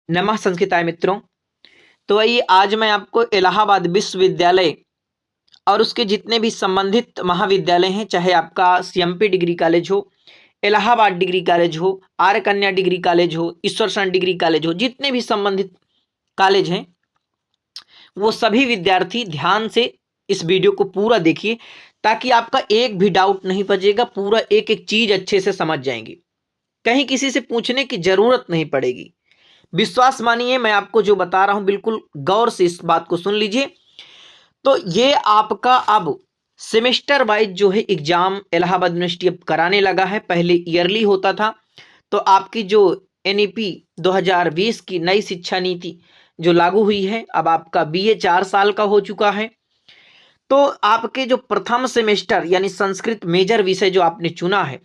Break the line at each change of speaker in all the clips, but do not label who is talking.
नमः संस्कृताय मित्रों। तो आइए आज मैं आपको इलाहाबाद विश्वविद्यालय और उसके जितने भी संबंधित महाविद्यालय हैं, चाहे आपका सीएमपी डिग्री कॉलेज हो, इलाहाबाद डिग्री कॉलेज हो, आर्य कन्या डिग्री कॉलेज हो, ईश्वरसन डिग्री कॉलेज हो, जितने भी संबंधित कॉलेज हैं वो सभी विद्यार्थी ध्यान से इस वीडियो को पूरा देखिए, ताकि आपका एक भी डाउट नहीं बचेगा। पूरा एक एक चीज अच्छे से समझ जाएंगे, कहीं किसी से पूछने की जरूरत नहीं पड़ेगी। विश्वास मानिए, मैं आपको जो बता रहा हूं बिल्कुल गौर से इस बात को सुन लीजिए। तो ये आपका अब सेमेस्टर वाइज जो है एग्जाम इलाहाबाद यूनिवर्सिटी अब कराने लगा है। पहले ईयरली होता था। तो आपकी जो एनईपी 2020 की नई शिक्षा नीति जो लागू हुई है, अब आपका बीए 4 साल का हो चुका है। तो आपके जो प्रथम सेमेस्टर यानी संस्कृत मेजर विषय जो आपने चुना है,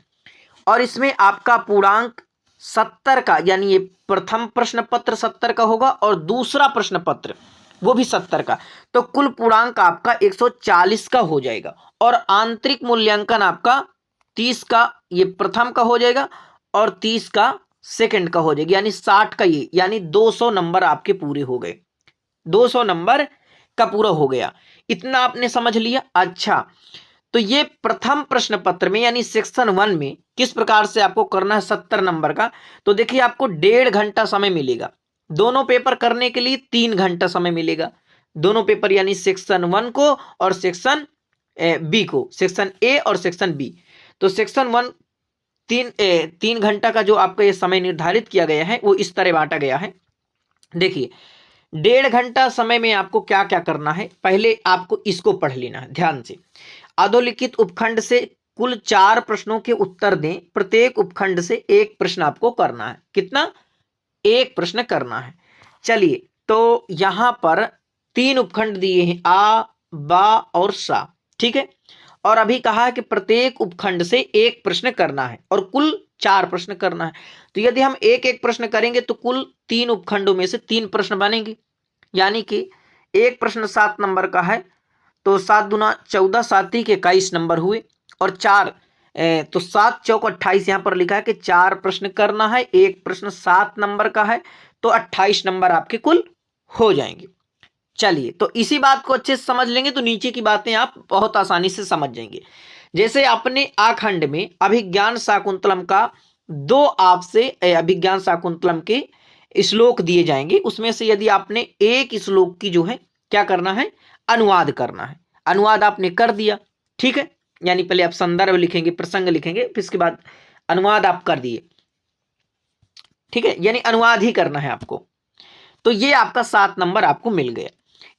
और इसमें आपका पूर्णांक 70 का, यानी ये प्रथम प्रश्न पत्र 70 का होगा और दूसरा प्रश्न पत्र वो भी 70 का। तो कुल पूर्णांक आपका 140 का हो जाएगा, और आंतरिक मूल्यांकन आपका 30 का ये प्रथम का हो जाएगा और 30 का सेकंड का हो जाएगा, यानी 60 का ये, यानी 200 नंबर आपके पूरे हो गए। 200 नंबर का पूरा हो गया। इतना आपने समझ लिया। अच्छा, तो ये प्रथम प्रश्न पत्र में यानी सेक्शन 1 में किस प्रकार से आपको करना है 70 नंबर का। तो देखिए, आपको 1.5 घंटा समय मिलेगा। दोनों पेपर करने के लिए 3 घंटा समय मिलेगा। दोनों पेपर यानी सेक्शन 1 को और सेक्शन बी को, सेक्शन ए और सेक्शन बी। तो सेक्शन 1 3 घंटा का जो आपका ये समय निर्धारित किया गया है वो इस तरह बांटा गया है। देखिए, 1.5 घंटा समय में आपको क्या क्या करना है। पहले आपको इसको पढ़ लेना है ध्यान से। अधोलिखित उपखंड से कुल 4 प्रश्नों के उत्तर दें। प्रत्येक उपखंड से एक प्रश्न आपको करना है। कितना? एक प्रश्न करना है। चलिए, तो यहां पर 3 उपखंड दिए हैं, आ, बा और सा। ठीक है, और अभी कहा है कि प्रत्येक उपखंड से एक प्रश्न करना है और कुल 4 प्रश्न करना है। तो यदि हम एक एक प्रश्न करेंगे तो कुल 3 उपखंडों में से 3 प्रश्न बनेंगे, यानी कि एक प्रश्न 7 नंबर का है। तो 7 दूना 14, 7 के 21 नंबर हुए, और 4 तो 7 चौक 28 यहाँ पर लिखा है कि 4 प्रश्न करना है। एक प्रश्न 7 नंबर का है, तो 28 नंबर आपके कुल हो जाएंगे। चलिए, तो इसी बात को अच्छे से समझ लेंगे तो नीचे की बातें आप बहुत आसानी से समझ जाएंगे। जैसे अपने आखंड में अभिज्ञान शाकुंतलम का 2 आपसे अभिज्ञान शाकुंतलम के श्लोक दिए जाएंगे। उसमें से यदि आपने एक श्लोक की जो है क्या करना है, अनुवाद करना है। अनुवाद आपने कर दिया, ठीक है, यानी पहले आप संदर्भ लिखेंगे, प्रसंग लिखेंगे, फिर इसके बाद अनुवाद आप कर दिए। ठीक है, यानी अनुवाद ही करना है आपको। तो ये आपका 7 नंबर आपको मिल गया।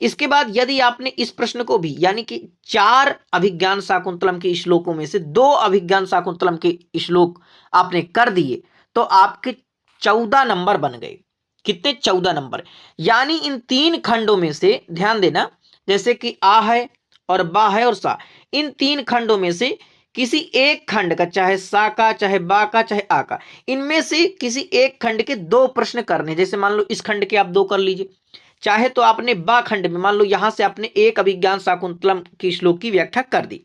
इसके बाद यदि आपने इस प्रश्न को भी, यानी कि 4 अभिज्ञान शाकुंतलम के श्लोकों में से 2 अभिज्ञान शाकुंतलम के श्लोक आपने कर दिए, तो आपके 14 नंबर बन गए। कितने? 14 नंबर। यानी इन 3 खंडों में से ध्यान देना, जैसे कि आ है और बा है और सा, इन 3 खंडों में से किसी एक खंड का, चाहे सा का, चाहे बा का, चाहे आ का, इनमें से किसी एक खंड के 2 प्रश्न करने। जैसे मान लो इस खंड के आप 2 कर लीजिए, चाहे तो आपने बा खंड में मान लो यहां से आपने एक अभिज्ञान शाकुंतलम की श्लोक की व्याख्या कर दी।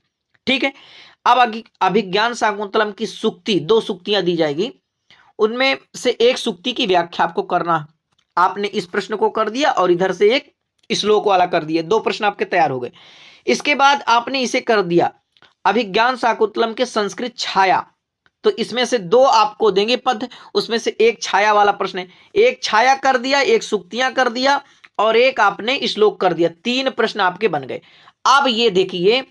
ठीक है, अब अभिज्ञान शाकुंतलम की सुक्ति, 2 सुक्तियां दी जाएगी, उनमें से एक सुक्ति की व्याख्या आपको करना है। आपने इस प्रश्न को कर दिया और इधर से एक श्लोक वाला कर दिया, 2 प्रश्न आपके तैयार हो गए। इसके बाद आपने इसे कर दिया अभिज्ञान शाकुंतलम के संस्कृत छाया, तो इसमें से 2 आपको देंगे पद, उसमें से एक छाया वाला प्रश्न है। एक छाया कर दिया, एक सुक्तियां कर दिया और एक आपने श्लोक कर दिया। 3 प्रश्न आपके बन गए। अब ये देखिए,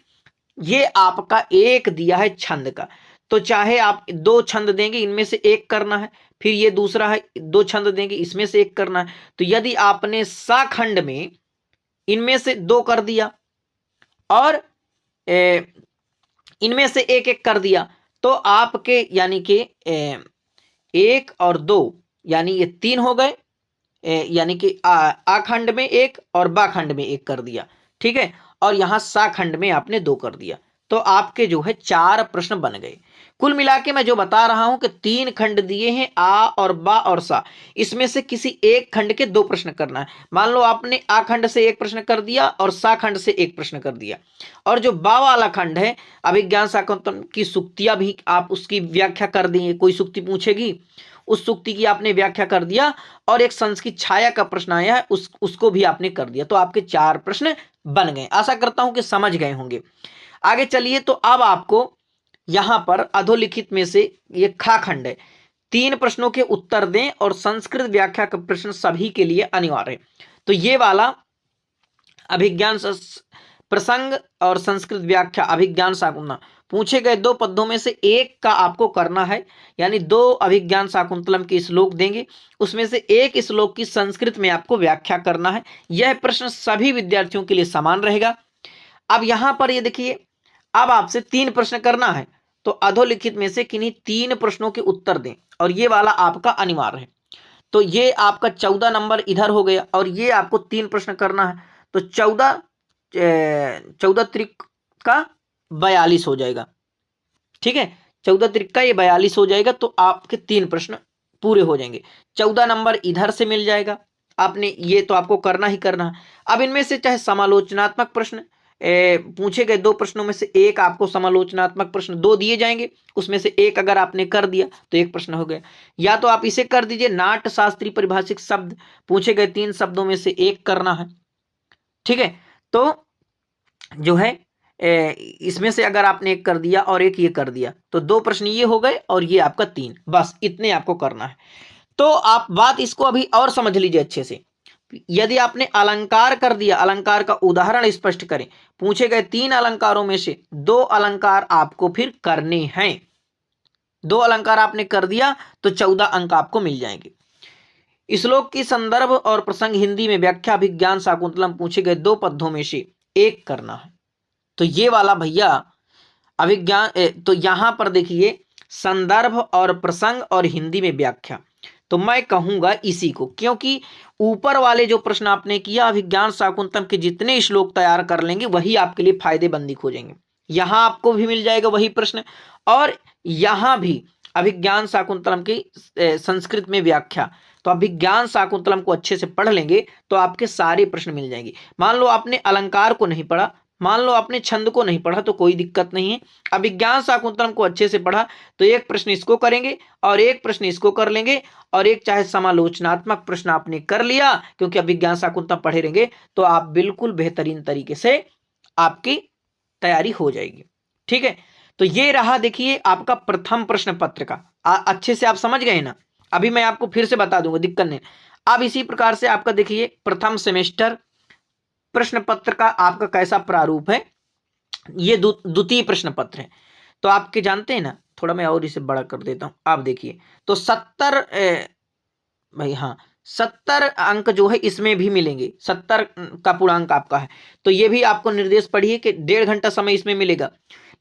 ये आपका एक दिया है छंद का, तो चाहे आप 2 छंद देंगे, इनमें से एक करना है। फिर ये दूसरा है, 2 छंद देंगे, इसमें से एक करना है। तो यदि आपने सा खंड में इनमें से 2 कर दिया और इनमें से एक एक कर दिया, तो आपके यानी कि 1 और 2 यानी ये 3 हो गए। यानी कि आ खंड में 1 और बा खंड में 1 कर दिया। ठीक है, और यहां सा खंड में आपने 2 कर दिया, तो आपके जो है 4 प्रश्न बन गए। कुल मिला के मैं जो बता रहा हूं कि 3 खंड दिए हैं, आ और बा और सा, इसमें से किसी एक खंड के 2 प्रश्न करना है। मान लो आपने आ खंड से 1 प्रश्न कर दिया और सा खंड से 1 प्रश्न कर दिया, और जो बा वाला खंड है अभिज्ञान शाकुंतलम की सुक्तियां भी आप उसकी व्याख्या कर देंगे। कोई सुक्ति पूछेगी उस सूक्ति की आपने व्याख्या कर दिया, और एक संस की छाया का प्रश्न आया है उसको भी आपने कर दिया। तो आपके 4 प्रश्न बन गए। आशा करता हूं कि समझ गए होंगे। आगे चलिए, तो अब आपको यहां पर अधोलिखित में से ये खा खंड है, 3 प्रश्नों के उत्तर दें और संस्कृत व्याख्या का प्रश्न सभी के लिए अनिवार्य है। तो ये वाला अभिज्ञान प्रसंग और संस्कृत व्याख्या अभिज्ञान शाकुंतलम पूछे गए 2 पद्यों में से एक का आपको करना है, यानी 2 अभिज्ञान शाकुंतलम के श्लोक देंगे, उसमें से एक श्लोक की संस्कृत में आपको व्याख्या करना है। यह प्रश्न सभी विद्यार्थियों के लिए समान रहेगा। अब यहां पर ये देखिए, अब आपसे 3 प्रश्न करना है, तो अधोलिखित में से किन्हीं 3 प्रश्नों के उत्तर दें, और ये वाला आपका अनिवार्य है। तो ये आपका 14 नंबर इधर हो गया, और ये आपको 3 प्रश्न करना है, तो 14 त्रिक का 42 हो जाएगा। ठीक है, 14 त्रिक का ये 42 हो जाएगा, तो आपके 3 प्रश्न पूरे हो जाएंगे। 14 नंबर इधर से मिल जाएगा, आपने ये तो आपको करना ही करना है। अब इनमें से चाहे समालोचनात्मक प्रश्न पूछे गए 2 प्रश्नों में से एक आपको समालोचनात्मक प्रश्न 2 दिए जाएंगे, उसमें से एक अगर आपने कर दिया तो 1 प्रश्न हो गया। या तो आप इसे कर दीजिए, नाट्य शास्त्री परिभाषिक शब्द पूछे गए 3 शब्दों में से एक करना है। ठीक है, तो जो है इसमें से अगर आपने एक कर दिया और एक ये कर दिया, तो 2 प्रश्न ये हो गए और ये आपका 3, बस इतने आपको करना है। तो आप बात इसको अभी और समझ लीजिए अच्छे से। यदि आपने अलंकार कर दिया, अलंकार का उदाहरण स्पष्ट करें, पूछे गए 3 अलंकारों में से 2 अलंकार आपको फिर करने हैं, 2 अलंकार आपने कर दिया तो 14 अंक आपको मिल जाएंगे। श्लोक की संदर्भ और प्रसंग हिंदी में व्याख्या अभिज्ञान शाकुंतलम पूछे गए 2 पद्यों में से एक करना है। तो ये वाला भैया अभिज्ञान, तो यहां पर देखिए संदर्भ और प्रसंग और हिंदी में व्याख्या, तो मैं कहूंगा इसी को, क्योंकि ऊपर वाले जो प्रश्न आपने किया अभिज्ञान शाकुंतलम के जितने श्लोक तैयार कर लेंगे वही आपके लिए फायदेमंद हो जाएंगे। यहां आपको भी मिल जाएगा वही प्रश्न, और यहां भी अभिज्ञान शाकुंतलम की संस्कृत में व्याख्या। तो अभिज्ञान शाकुंतलम को अच्छे से पढ़ लेंगे तो आपके सारे प्रश्न मिल जाएंगे। मान लो आपने अलंकार को नहीं पढ़ा, मान लो आपने छंद को नहीं पढ़ा, तो कोई दिक्कत नहीं है, अभिज्ञान शाकुंतलम को अच्छे से पढ़ा तो एक प्रश्न इसको करेंगे और एक प्रश्न इसको कर लेंगे, और एक चाहे समालोचनात्मक प्रश्न आपने कर लिया, क्योंकि अभिज्ञान शाकुंतलम पढ़े रहेंगे तो आप बिल्कुल बेहतरीन तरीके से आपकी तैयारी हो जाएगी। ठीक है, तो ये रहा देखिए आपका प्रथम प्रश्न पत्र का। अच्छे से आप समझ गए ना? अभी मैं आपको फिर से बता दूंगा, दिक्कत नहीं। अब इसी प्रकार से आपका देखिए प्रथम सेमेस्टर प्रश्न पत्र का आपका कैसा प्रारूप है। ये द्वितीय प्रश्न पत्र है, तो आपके जानते हैं ना, थोड़ा मैं और इसे बड़ा कर देता हूं। आप देखिए, तो 70 भाई हाँ 70 अंक जो है इसमें भी मिलेंगे, 70 का पूर्णांक आपका है। तो ये भी आपको निर्देश पढ़िए कि 1.5 घंटा समय इसमें मिलेगा।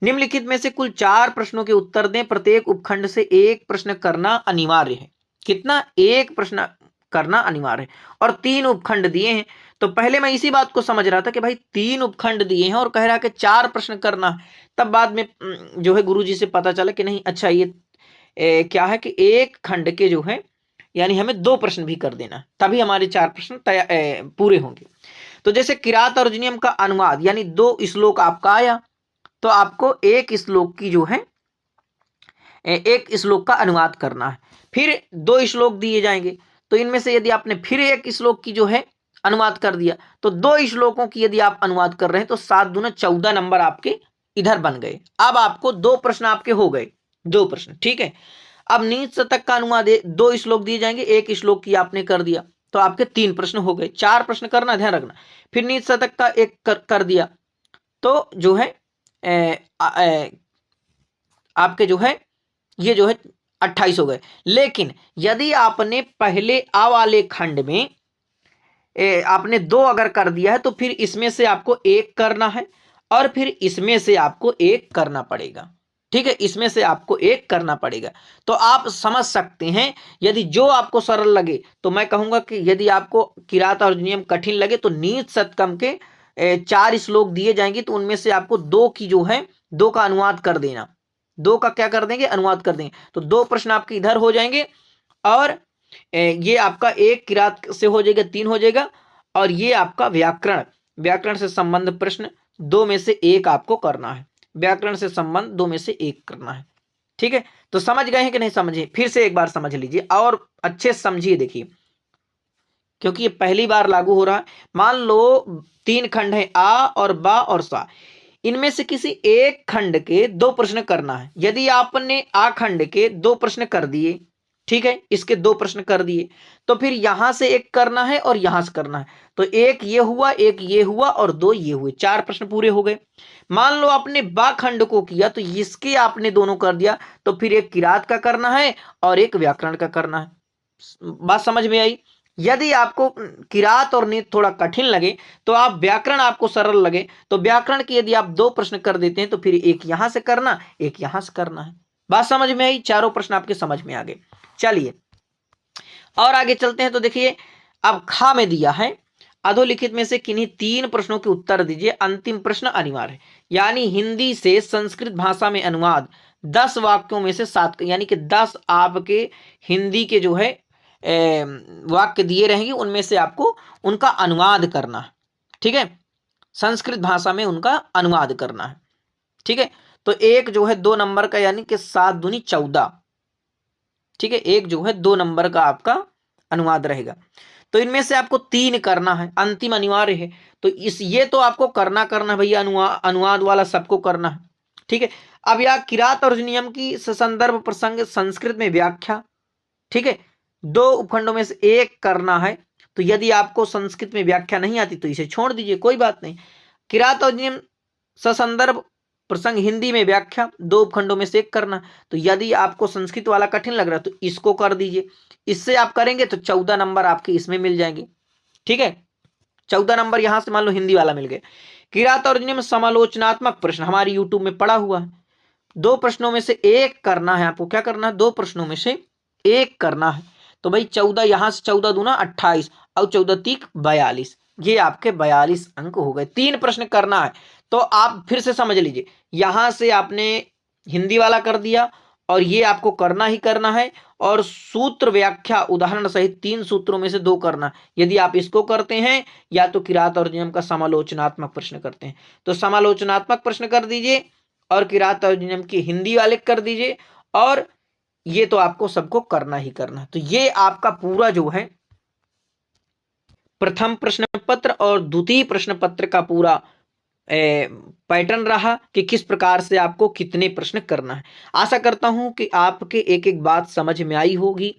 निम्नलिखित में से कुल 4 प्रश्नों के उत्तर दें, प्रत्येक उपखंड से एक प्रश्न करना अनिवार्य है। कितना? एक प्रश्न करना अनिवार्य है, और 3 उपखंड दिए हैं। तो पहले मैं इसी बात को समझ रहा था कि भाई 3 उपखंड दिए हैं और कह रहा है कि 4 प्रश्न करना है। तब बाद में जो है गुरुजी से पता चला कि नहीं, अच्छा ये क्या है कि एक खंड के जो है यानी हमें 2 प्रश्न भी कर देना, तभी हमारे 4 प्रश्न पूरे होंगे। तो जैसे किरात अर्जुनियम का अनुवाद, यानी 2 श्लोक आपका आया, तो आपको एक श्लोक की जो है एक श्लोक का अनुवाद करना है। फिर 2 श्लोक दिए जाएंगे, तो इनमें से यदि आपने फिर एक श्लोक की जो है अनुवाद कर दिया, तो 2 श्लोकों की यदि आप अनुवाद कर रहे हैं तो 7 दूना 14 नंबर आपके इधर बन गए। अब आपको 2 प्रश्न आपके हो गए, 2 प्रश्न। ठीक है, अब नीच शतक का अनुवाद 2 श्लोक दिए जाएंगे, एक श्लोक की आपने कर दिया तो आपके 3 प्रश्न हो गए। 4 प्रश्न करना, ध्यान रखना। फिर नीच शतक का एक कर दिया तो जो है आपके जो है ये जो है 28 हो गए। लेकिन यदि आपने पहले आ वाले खंड में आपने 2 अगर कर दिया है तो फिर इसमें से आपको एक करना है और फिर इसमें से आपको एक करना पड़ेगा। ठीक है, इसमें से आपको एक करना पड़ेगा। तो आप समझ सकते हैं, यदि जो आपको सरल लगे, तो मैं कहूंगा कि यदि आपको किरात और नियम कठिन लगे तो नीच शतकम के 4 श्लोक दिए जाएंगे, तो उनमें से आपको 2 की जो है 2 का अनुवाद कर देना, 2 का क्या कर देंगे? अनुवाद कर देंगे। तो 2 प्रश्न आपके इधर हो जाएंगे, और ये आपका एक किरात से हो जाएगा, 3 हो जाएगा, और ये आपका व्याकरण से संबंध प्रश्न 2 में से एक आपको करना है। व्याकरण से संबंध 2 में से एक करना है। ठीक है, तो समझ गए हैं कि नहीं समझे? फिर से एक बार समझ लीजिए और अच्छे से समझिए, देखिए, क्योंकि ये पहली बार लागू हो रहा है। मान लो 3 खंड है, आ और बा और सा। इनमें से किसी एक खंड के 2 प्रश्न करना है। यदि आपने आ खंड के 2 प्रश्न कर दिए, ठीक है, इसके 2 प्रश्न कर दिए, तो फिर यहां से एक करना है और यहां से करना है। तो एक ये हुआ, एक ये हुआ और 2 ये हुए, 4 प्रश्न पूरे हो गए। मान लो आपने बा खंड को किया, तो इसके आपने दोनों कर दिया, तो फिर एक किरात का करना है और एक व्याकरण का करना है। बात समझ में आई? यदि आपको किरात और नीत थोड़ा कठिन लगे, तो आप व्याकरण आपको सरल लगे, तो व्याकरण के यदि आप 2 प्रश्न कर देते हैं, तो फिर एक यहां से करना, एक यहां से करना है। बात समझ में आई? चारों प्रश्न आपके समझ में आ गए। चलिए और आगे चलते हैं। तो देखिए, अब खा में दिया है, अधोलिखित में से किन्हीं 3 प्रश्नों के उत्तर दीजिए। अंतिम प्रश्न अनिवार्य है, यानी हिंदी से संस्कृत भाषा में अनुवाद 10 वाक्यों में से 7, यानी कि 10 आपके हिंदी के जो है वाक्य दिए रहेंगे, उनमें से आपको उनका अनुवाद करना है। ठीक है, संस्कृत भाषा में उनका अनुवाद करना है। ठीक है, तो एक जो है 2 नंबर का, यानी कि 7 दूनी 14। ठीक है, एक जो है 2 नंबर का आपका अनुवाद रहेगा। तो इनमें से आपको 3 करना है, अंतिम अनिवार्य है। तो ये तो आपको करना करना भैया, अनुवाद वाला सबको करना है। ठीक है, अब यह किरात और नियम की संदर्भ प्रसंग संस्कृत में व्याख्या। ठीक है, 2 उपखंडों में से एक करना है। तो यदि आपको संस्कृत में व्याख्या नहीं आती तो इसे छोड़ दीजिए, कोई बात नहीं। किरात और नियम संदर्भ प्रसंग हिंदी में व्याख्या 2 उपखंडों में से एक करना। तो यदि आपको संस्कृत वाला कठिन लग रहा है तो इसको कर दीजिए। इससे आप करेंगे तो 14 नंबर आपके इसमें मिल जाएंगे। ठीक है, 14 नंबर यहां से मान लो हिंदी वाला मिल गया। किरात और नियम समालोचनात्मक प्रश्न हमारी यूट्यूब में पड़ा हुआ है। 2 प्रश्नों में से एक करना है आपको। क्या करना है? 2 प्रश्नों में से एक करना है। तो भाई 14, यहां से 14 दूना 28 और 14 तीक 42, ये आपके 42 अंक हो गए। 3 प्रश्न करना है। तो आप फिर से समझ लीजिए, यहां से आपने हिंदी वाला कर दिया और ये आपको करना ही करना है। और सूत्र व्याख्या उदाहरण सहित 3 सूत्रों में से 2 करना। यदि आप इसको करते हैं या तो किरात और नियम का समालोचनात्मक प्रश्न करते हैं, तो समालोचनात्मक प्रश्न कर दीजिए और किरात और नियम की हिंदी वाले कर दीजिए। और ये तो आपको सबको करना ही करना। तो ये आपका पूरा जो है प्रथम प्रश्न पत्र और द्वितीय प्रश्न पत्र का पूरा पैटर्न रहा कि किस प्रकार से आपको कितने प्रश्न करना है। आशा करता हूं कि आपके एक एक बात समझ में आई होगी।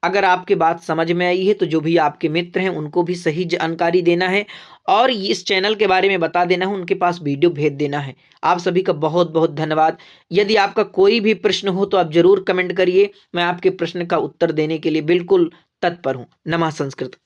अगर आपके बात समझ में आई है तो जो भी आपके मित्र हैं उनको भी सही जानकारी देना है और इस चैनल के बारे में बता देना है, उनके पास वीडियो भेज देना है। आप सभी का बहुत बहुत धन्यवाद। यदि आपका कोई भी प्रश्न हो तो आप जरूर कमेंट करिए, मैं आपके प्रश्न का उत्तर देने के लिए बिल्कुल तत्पर हूँ। नमः संस्कृत।